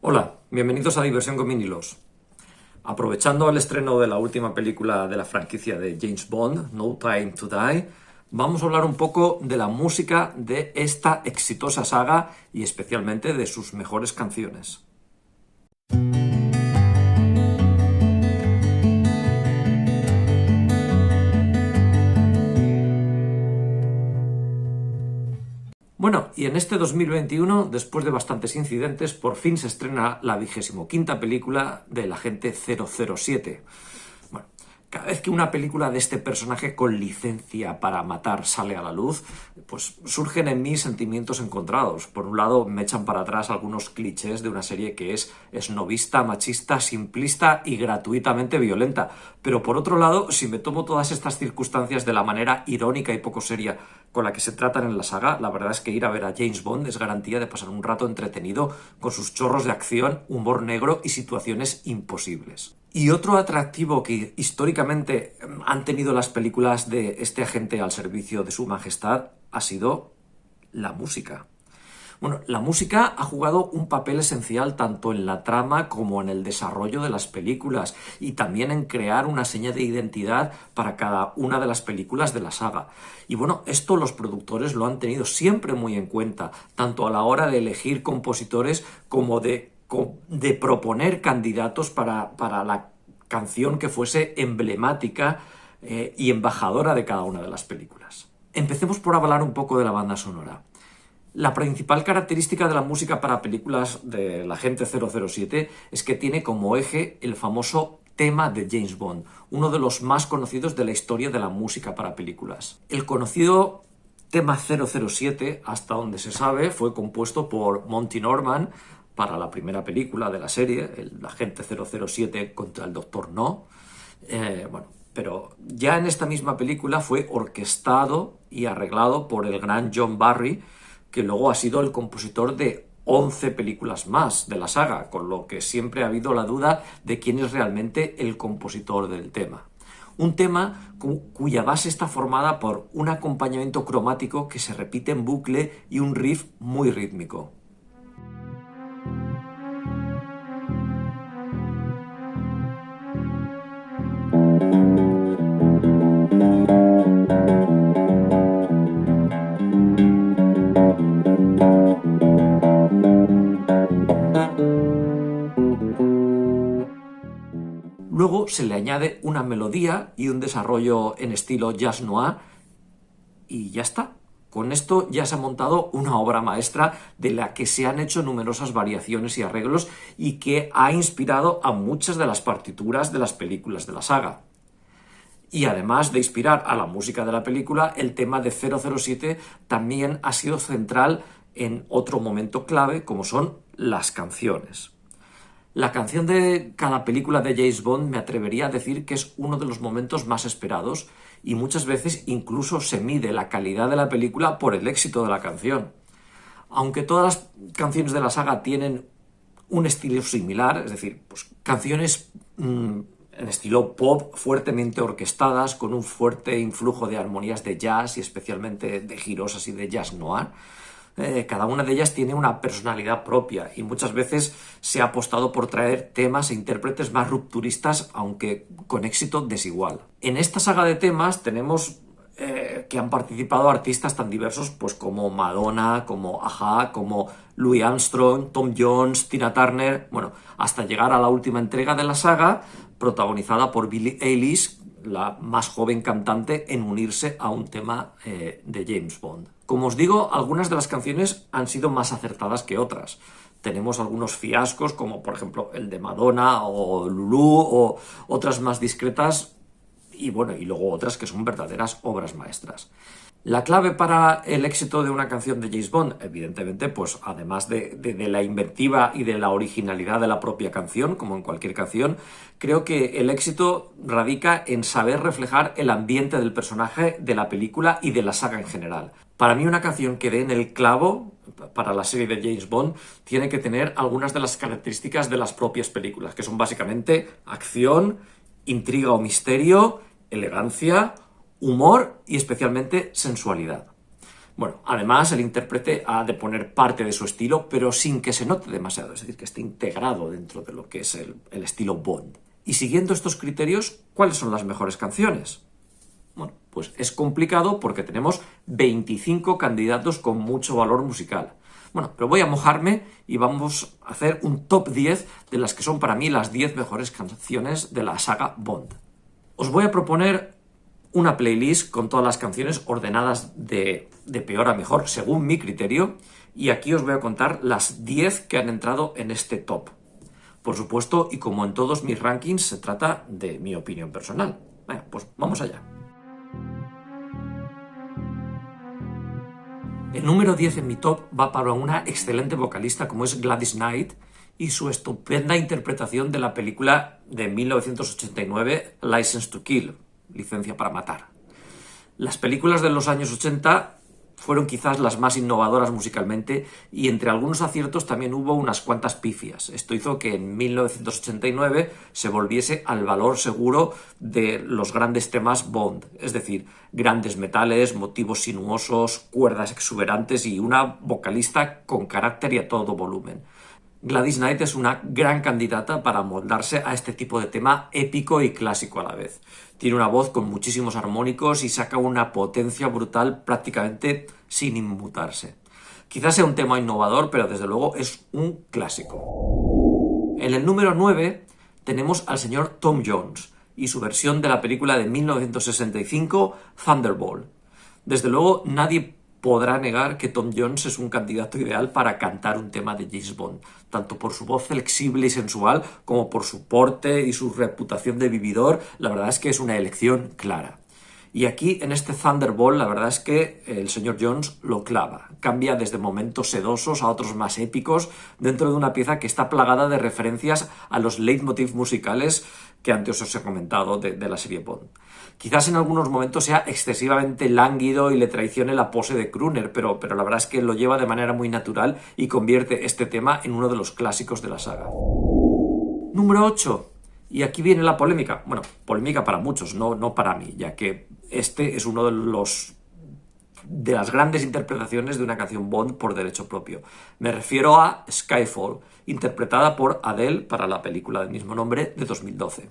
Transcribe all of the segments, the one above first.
Hola, bienvenidos a Diversión con Vinilos. Aprovechando el estreno de la última película de la franquicia de James Bond, No Time to Die, vamos a hablar un poco de la música de esta exitosa saga y especialmente de sus mejores canciones. Bueno, y en este 2021, después de bastantes incidentes, por fin se estrena la 25ª película del agente 007. Bueno, cada vez que una película de este personaje con licencia para matar sale a la luz, pues surgen en mí sentimientos encontrados. Por un lado, me echan para atrás algunos clichés de una serie que es esnovista, machista, simplista y gratuitamente violenta. Pero por otro lado, si me tomo todas estas circunstancias de la manera irónica y poco seria con la que se tratan en la saga, la verdad es que ir a ver a James Bond es garantía de pasar un rato entretenido con sus chorros de acción, humor negro y situaciones imposibles. Y otro atractivo que históricamente han tenido las películas de este agente al servicio de su majestad ha sido la música. Bueno, la música ha jugado un papel esencial tanto en la trama como en el desarrollo de las películas y también en crear una seña de identidad para cada una de las películas de la saga. Y bueno, esto los productores lo han tenido siempre muy en cuenta, tanto a la hora de elegir compositores como de proponer candidatos para la canción que fuese emblemática y embajadora de cada una de las películas. Empecemos por hablar un poco de la banda sonora. La principal característica de la música para películas de la agente 007 es que tiene como eje el famoso tema de James Bond, uno de los más conocidos de la historia de la música para películas. El conocido tema 007, hasta donde se sabe, fue compuesto por Monty Norman para la primera película de la serie, el agente 007 contra el Doctor No. Pero ya en esta misma película fue orquestado y arreglado por el gran John Barry, que luego ha sido el compositor de 11 películas más de la saga, con lo que siempre ha habido la duda de quién es realmente el compositor del tema. Un tema cuya base está formada por un acompañamiento cromático que se repite en bucle y un riff muy rítmico. Luego se le añade una melodía y un desarrollo en estilo jazz noir y ya está. Con esto ya se ha montado una obra maestra de la que se han hecho numerosas variaciones y arreglos y que ha inspirado a muchas de las partituras de las películas de la saga. Y además de inspirar a la música de la película, el tema de 007 también ha sido central en otro momento clave, como son las canciones. La canción de cada película de James Bond me atrevería a decir que es uno de los momentos más esperados y muchas veces incluso se mide la calidad de la película por el éxito de la canción. Aunque todas las canciones de la saga tienen un estilo similar, es decir, pues canciones en estilo pop fuertemente orquestadas con un fuerte influjo de armonías de jazz y especialmente de giros así de jazz noir, cada una de ellas tiene una personalidad propia y muchas veces se ha apostado por traer temas e intérpretes más rupturistas, aunque con éxito desigual. En esta saga de temas tenemos que han participado artistas tan diversos pues como Madonna, como A.H.A., como Louis Armstrong, Tom Jones, Tina Turner, bueno, hasta llegar a la última entrega de la saga, protagonizada por Billie Eilish, la más joven cantante en unirse a un tema de James Bond. Como os digo, algunas de las canciones han sido más acertadas que otras. Tenemos algunos fiascos, como por ejemplo el de Madonna o Lulu, o otras más discretas, y bueno, y luego otras que son verdaderas obras maestras. La clave para el éxito de una canción de James Bond, evidentemente, pues además de la inventiva y de la originalidad de la propia canción, como en cualquier canción, creo que el éxito radica en saber reflejar el ambiente del personaje, de la película y de la saga en general. Para mí una canción que dé en el clavo para la serie de James Bond tiene que tener algunas de las características de las propias películas, que son básicamente acción, intriga o misterio, elegancia, humor y especialmente sensualidad. Bueno, además el intérprete ha de poner parte de su estilo, pero sin que se note demasiado, es decir, que esté integrado dentro de lo que es el estilo Bond. Y siguiendo estos criterios, ¿cuáles son las mejores canciones? Bueno, pues es complicado porque tenemos 25 candidatos con mucho valor musical. Bueno, pero voy a mojarme y vamos a hacer un top 10 de las que son para mí las 10 mejores canciones de la saga Bond. Os voy a proponer una playlist con todas las canciones ordenadas de peor a mejor, según mi criterio, y aquí os voy a contar las 10 que han entrado en este top. Por supuesto, y como en todos mis rankings, se trata de mi opinión personal. Venga, pues vamos allá. El número 10 en mi top va para una excelente vocalista como es Gladys Knight y su estupenda interpretación de la película de 1989 License to Kill, Licencia para Matar. Las películas de los años 80 fueron quizás las más innovadoras musicalmente y entre algunos aciertos también hubo unas cuantas pifias. Esto hizo que en 1989 se volviese al valor seguro de los grandes temas Bond, es decir, grandes metales, motivos sinuosos, cuerdas exuberantes y una vocalista con carácter y a todo volumen. Gladys Knight es una gran candidata para moldarse a este tipo de tema épico y clásico a la vez. Tiene una voz con muchísimos armónicos y saca una potencia brutal prácticamente sin inmutarse. Quizás sea un tema innovador, pero desde luego es un clásico. En el número 9 tenemos al señor Tom Jones y su versión de la película de 1965 Thunderball. Desde luego nadie podrá negar que Tom Jones es un candidato ideal para cantar un tema de James Bond, tanto por su voz flexible y sensual como por su porte y su reputación de vividor. La verdad es que es una elección clara. Y aquí, en este Thunderball, la verdad es que el señor Jones lo clava. Cambia desde momentos sedosos a otros más épicos dentro de una pieza que está plagada de referencias a los leitmotiv musicales que antes os he comentado de la serie Bond. Quizás en algunos momentos sea excesivamente lánguido y le traicione la pose de crooner, pero la verdad es que lo lleva de manera muy natural y convierte este tema en uno de los clásicos de la saga. Número 8. Y aquí viene la polémica. Bueno, polémica para muchos, no para mí, ya que este es uno de las grandes interpretaciones de una canción Bond por derecho propio. Me refiero a Skyfall, interpretada por Adele para la película del mismo nombre de 2012.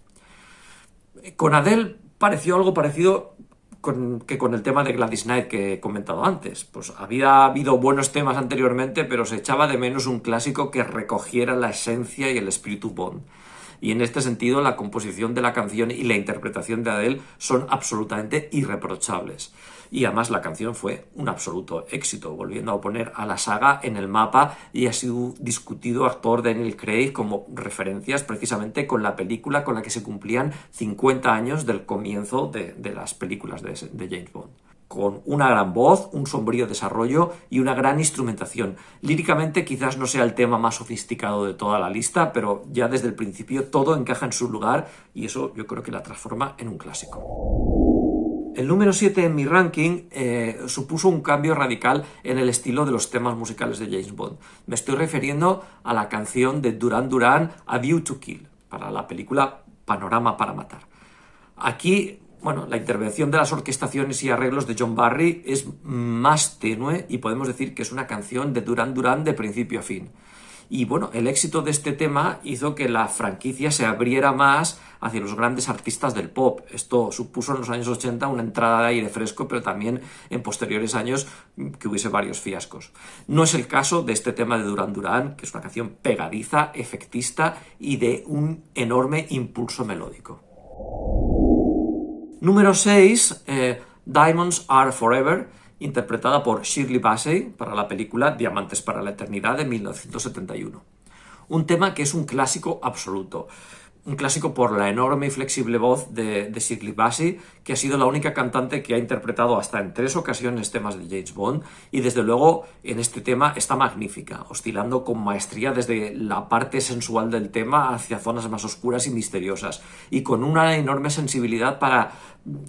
Con Adele pareció algo parecido con el tema de Gladys Knight que he comentado antes. Pues había habido buenos temas anteriormente, pero se echaba de menos un clásico que recogiera la esencia y el espíritu Bond. Y en este sentido la composición de la canción y la interpretación de Adele son absolutamente irreprochables. Y además la canción fue un absoluto éxito, volviendo a poner a la saga en el mapa y ha sido discutido actor Daniel Craig como referencias precisamente con la película con la que se cumplían 50 años del comienzo de las películas de James Bond. Con una gran voz, un sombrío desarrollo y una gran instrumentación. Líricamente quizás no sea el tema más sofisticado de toda la lista, pero ya desde el principio todo encaja en su lugar y eso yo creo que la transforma en un clásico. El número 7 en mi ranking supuso un cambio radical en el estilo de los temas musicales de James Bond. Me estoy refiriendo a la canción de Duran Duran, A View to Kill, para la película Panorama para Matar. Aquí, bueno, la intervención de las orquestaciones y arreglos de John Barry es más tenue y podemos decir que es una canción de Duran Duran de principio a fin. Y bueno, el éxito de este tema hizo que la franquicia se abriera más hacia los grandes artistas del pop. Esto supuso en los años 80 una entrada de aire fresco, pero también en posteriores años que hubiese varios fiascos. No es el caso de este tema de Duran Duran, que es una canción pegadiza, efectista y de un enorme impulso melódico. Número 6, Diamonds Are Forever, interpretada por Shirley Bassey para la película Diamantes para la Eternidad de 1971. Un tema que es un clásico absoluto. Un clásico por la enorme y flexible voz de Shirley Bassey, que ha sido la única cantante que ha interpretado hasta en 3 ocasiones temas de James Bond, y desde luego en este tema está magnífica, oscilando con maestría desde la parte sensual del tema hacia zonas más oscuras y misteriosas, y con una enorme sensibilidad para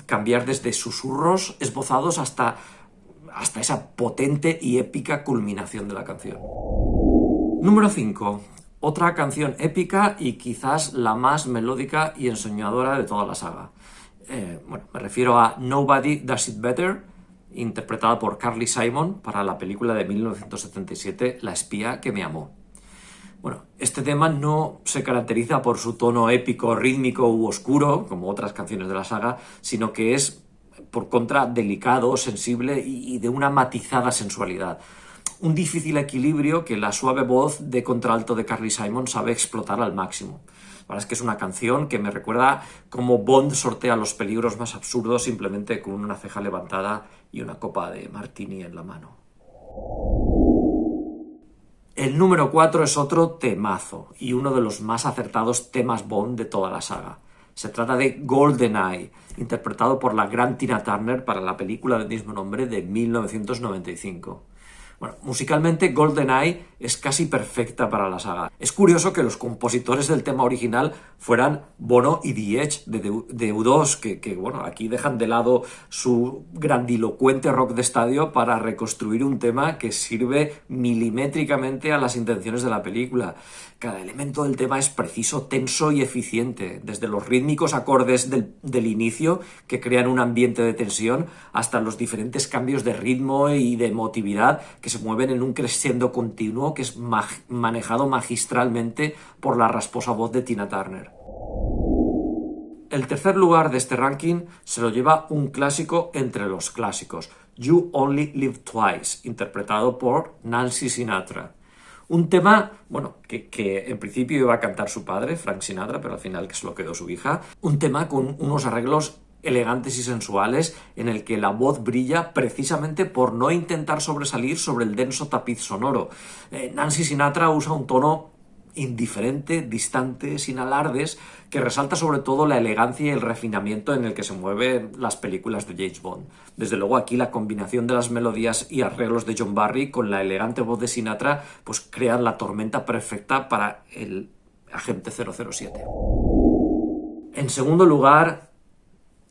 cambiar desde susurros esbozados hasta esa potente y épica culminación de la canción. Número 5. Otra canción épica y quizás la más melódica y ensoñadora de toda la saga. Me refiero a Nobody Does It Better, interpretada por Carly Simon para la película de 1977 La espía que me amó. Bueno, este tema no se caracteriza por su tono épico, rítmico u oscuro, como otras canciones de la saga, sino que es, por contra, delicado, sensible y de una matizada sensualidad. Un difícil equilibrio que la suave voz de contralto de Carly Simon sabe explotar al máximo. La verdad es que es una canción que me recuerda cómo Bond sortea los peligros más absurdos simplemente con una ceja levantada y una copa de martini en la mano. El número 4 es otro temazo y uno de los más acertados temas Bond de toda la saga. Se trata de GoldenEye, interpretado por la gran Tina Turner para la película del mismo nombre de 1995. Bueno, musicalmente GoldenEye es casi perfecta para la saga. Es curioso que los compositores del tema original fueran Bono y The Edge de U2, que bueno, aquí dejan de lado su grandilocuente rock de estadio para reconstruir un tema que sirve milimétricamente a las intenciones de la película. Cada elemento del tema es preciso, tenso y eficiente, desde los rítmicos acordes del inicio que crean un ambiente de tensión hasta los diferentes cambios de ritmo y de emotividad que se mueven en un crescendo continuo que es manejado magistralmente por la rasposa voz de Tina Turner. El tercer lugar de este ranking se lo lleva un clásico entre los clásicos, You Only Live Twice, interpretado por Nancy Sinatra. Un tema, bueno, que en principio iba a cantar su padre, Frank Sinatra, pero al final que se lo quedó su hija. Un tema con unos arreglos elegantes y sensuales en el que la voz brilla precisamente por no intentar sobresalir sobre el denso tapiz sonoro. Nancy Sinatra usa un tono indiferente, distante, sin alardes, que resalta sobre todo la elegancia y el refinamiento en el que se mueven las películas de James Bond. Desde luego aquí la combinación de las melodías y arreglos de John Barry con la elegante voz de Sinatra pues crean la tormenta perfecta para el agente 007. En segundo lugar,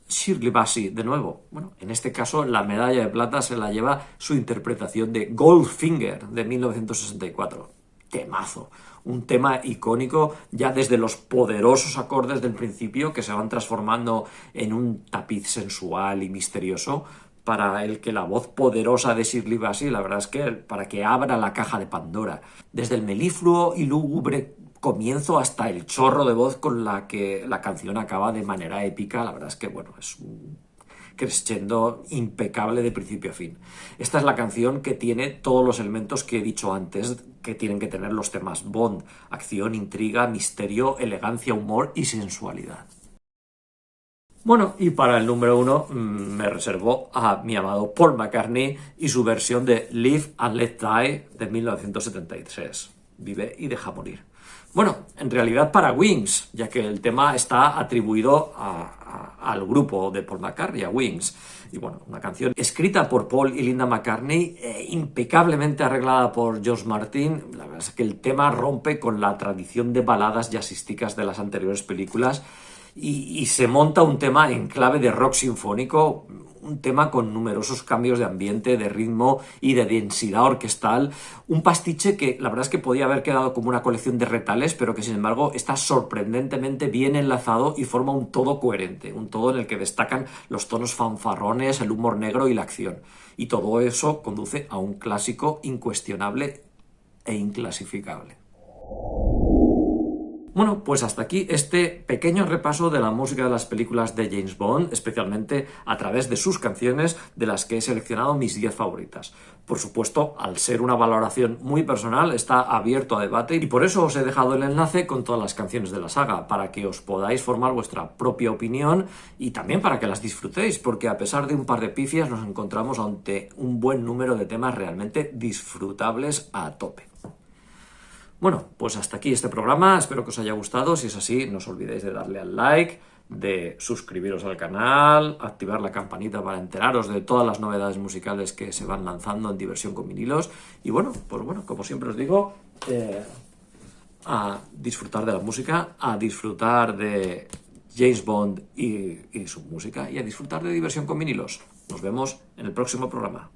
Shirley Bassey, de nuevo. Bueno, en este caso la medalla de plata se la lleva su interpretación de Goldfinger de 1964. Temazo, un tema icónico ya desde los poderosos acordes del principio que se van transformando en un tapiz sensual y misterioso para el que la voz poderosa de Shirley Bassey, la verdad es que para que abra la caja de Pandora. Desde el melifluo y lúgubre comienzo hasta el chorro de voz con la que la canción acaba de manera épica, la verdad es que bueno, es un crescendo impecable de principio a fin. Esta es la canción que tiene todos los elementos que he dicho antes que tienen que tener los temas Bond: acción, intriga, misterio, elegancia, humor y sensualidad. Bueno, y para el número 1 me reservo a mi amado Paul McCartney y su versión de Live and Let Die de 1973. Vive y deja morir. Bueno, en realidad para Wings, ya que el tema está atribuido al grupo de Paul McCartney, a Wings. Y bueno, una canción escrita por Paul y Linda McCartney, impecablemente arreglada por George Martin. La verdad es que el tema rompe con la tradición de baladas jazzísticas de las anteriores películas y se monta un tema en clave de rock sinfónico, un tema con numerosos cambios de ambiente, de ritmo y de densidad orquestal, un pastiche que la verdad es que podía haber quedado como una colección de retales, pero que sin embargo está sorprendentemente bien enlazado y forma un todo coherente, un todo en el que destacan los tonos fanfarrones, el humor negro y la acción. Y todo eso conduce a un clásico incuestionable e inclasificable. Bueno, pues hasta aquí este pequeño repaso de la música de las películas de James Bond, especialmente a través de sus canciones, de las que he seleccionado mis 10 favoritas. Por supuesto, al ser una valoración muy personal, está abierto a debate y por eso os he dejado el enlace con todas las canciones de la saga, para que os podáis formar vuestra propia opinión y también para que las disfrutéis, porque a pesar de un par de pifias nos encontramos ante un buen número de temas realmente disfrutables a tope. Bueno, pues hasta aquí este programa, espero que os haya gustado. Si es así, no os olvidéis de darle al like, de suscribiros al canal, activar la campanita para enteraros de todas las novedades musicales que se van lanzando en Diversión con Vinilos. Y bueno, pues bueno, como siempre os digo, a disfrutar de la música, a disfrutar de James Bond y su música y a disfrutar de Diversión con Vinilos. Nos vemos en el próximo programa.